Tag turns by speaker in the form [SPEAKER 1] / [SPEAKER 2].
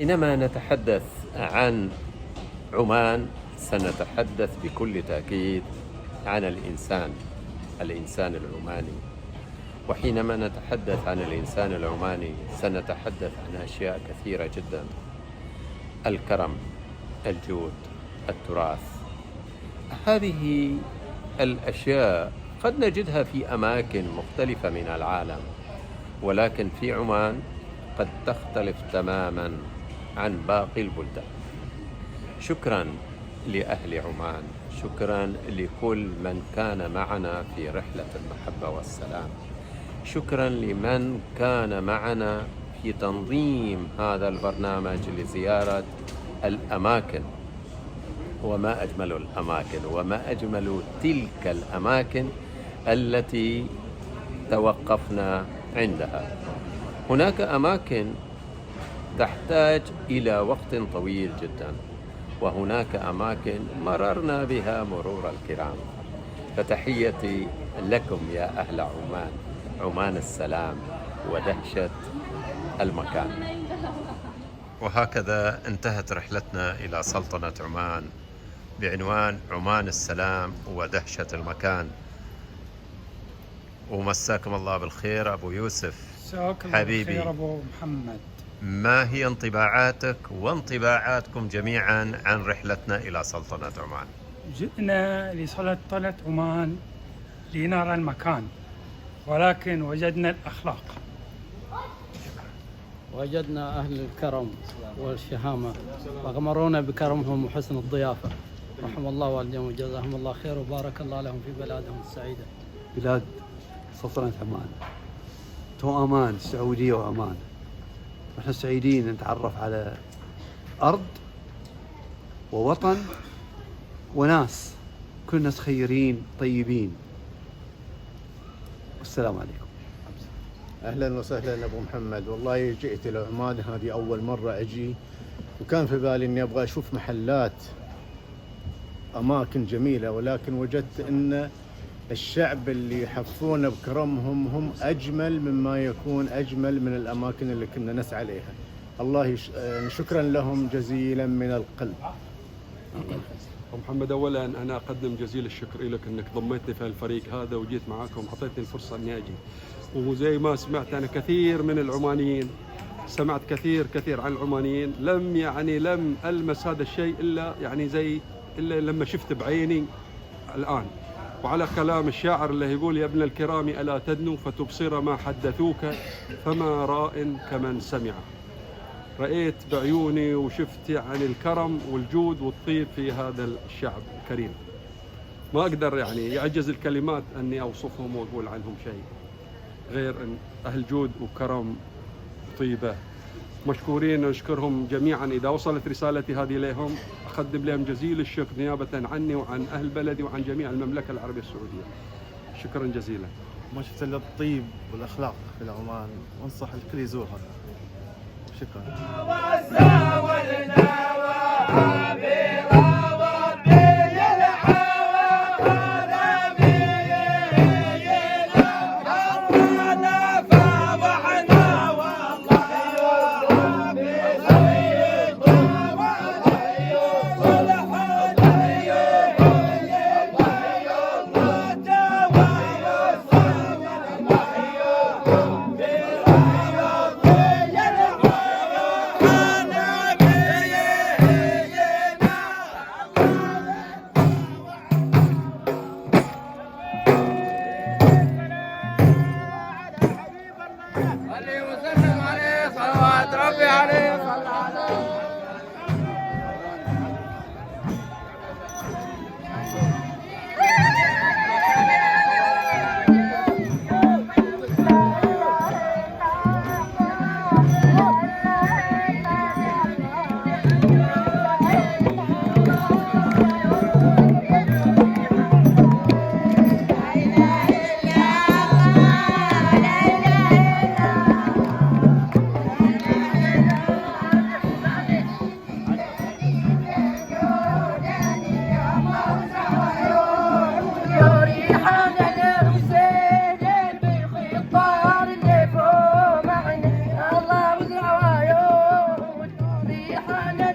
[SPEAKER 1] حينما نتحدث عن عمان سنتحدث بكل تأكيد عن الإنسان العماني. وحينما نتحدث عن الإنسان العماني سنتحدث عن أشياء كثيرة جدا: الكرم، الجود، التراث. هذه الأشياء قد نجدها في أماكن مختلفة من العالم، ولكن في عمان قد تختلف تماما عن باقي البلدان. شكرا لأهل عمان، شكرا لكل من كان معنا في رحلة المحبة والسلام، شكرا لمن كان معنا في تنظيم هذا البرنامج لزيارة الأماكن. وما أجمل الأماكن وما أجمل تلك الأماكن التي توقفنا عندها. هناك أماكن تحتاج إلى وقت طويل جدا، وهناك أماكن مررنا بها مرور الكرام. فتحيتي لكم يا أهل عمان، عمان السلام ودهشة المكان. وهكذا انتهت رحلتنا إلى سلطنة عمان بعنوان عمان السلام ودهشة المكان. ومساكم الله بالخير أبو يوسف حبيبي.
[SPEAKER 2] بالخير أبو محمد.
[SPEAKER 1] ما هي انطباعاتك وانطباعاتكم جميعا عن رحلتنا إلى سلطنة عمان؟
[SPEAKER 2] جئنا لسلطنة عمان لنرى المكان، ولكن وجدنا الأخلاق.
[SPEAKER 3] وجدنا أهل الكرم والشهامة، وغمرونا بكرمهم وحسن الضيافة. رحم الله والديهم وجزاهم الله خير، وبارك الله لهم في بلادهم السعيدة.
[SPEAKER 4] بلاد سلطنة عمان تو أمان، السعودية وعمان. نحن سعيدين نتعرف على أرض ووطن وناس، كل ناس خيرين طيبين. والسلام عليكم.
[SPEAKER 5] أهلا وسهلا أبو محمد. والله جئت إلى عمان، هذه أول مرة أجي، وكان في بالي إني أبغى أشوف محلات، أماكن جميلة، ولكن وجدت أن الشعب اللي يحفون بكرمهم هم أجمل مما يكون أجمل من الأماكن اللي كنا نسعى إليها. الله شكرا لهم جزيلا من القلب.
[SPEAKER 6] أبو محمد، أولا أنا أقدم جزيل الشكر لك أنك ضميتني في الفريق هذا وجيت معاكم، أعطيتني الفرصة أني أجي. وزي ما سمعت أنا كثير من العمانيين، سمعت كثير عن العمانيين، لم ألمس هذا الشيء إلا لما شفت بعيني الآن. وعلى كلام الشاعر اللي يقول: يا ابن الكرام ألا تدنو فتبصر ما حدثوك، فما راء كمن سمع. رأيت بعيوني وشفت عن الكرم والجود والطيب في هذا الشعب الكريم. ما أقدر يعجز الكلمات أني أوصفهم وأقول عنهم شيء غير أن أهل جود وكرم وطيبة. مشكورين، نشكرهم جميعا. إذا وصلت رسالتي هذه لهم أقدم لهم جزيل الشكر نيابة عني وعن أهل بلدي وعن جميع المملكة العربية السعودية. شكرا جزيلا.
[SPEAKER 7] ما شفت إلا الطيب والأخلاق في العمان، وانصح الكل يزورها. شكرا.
[SPEAKER 8] ريحانة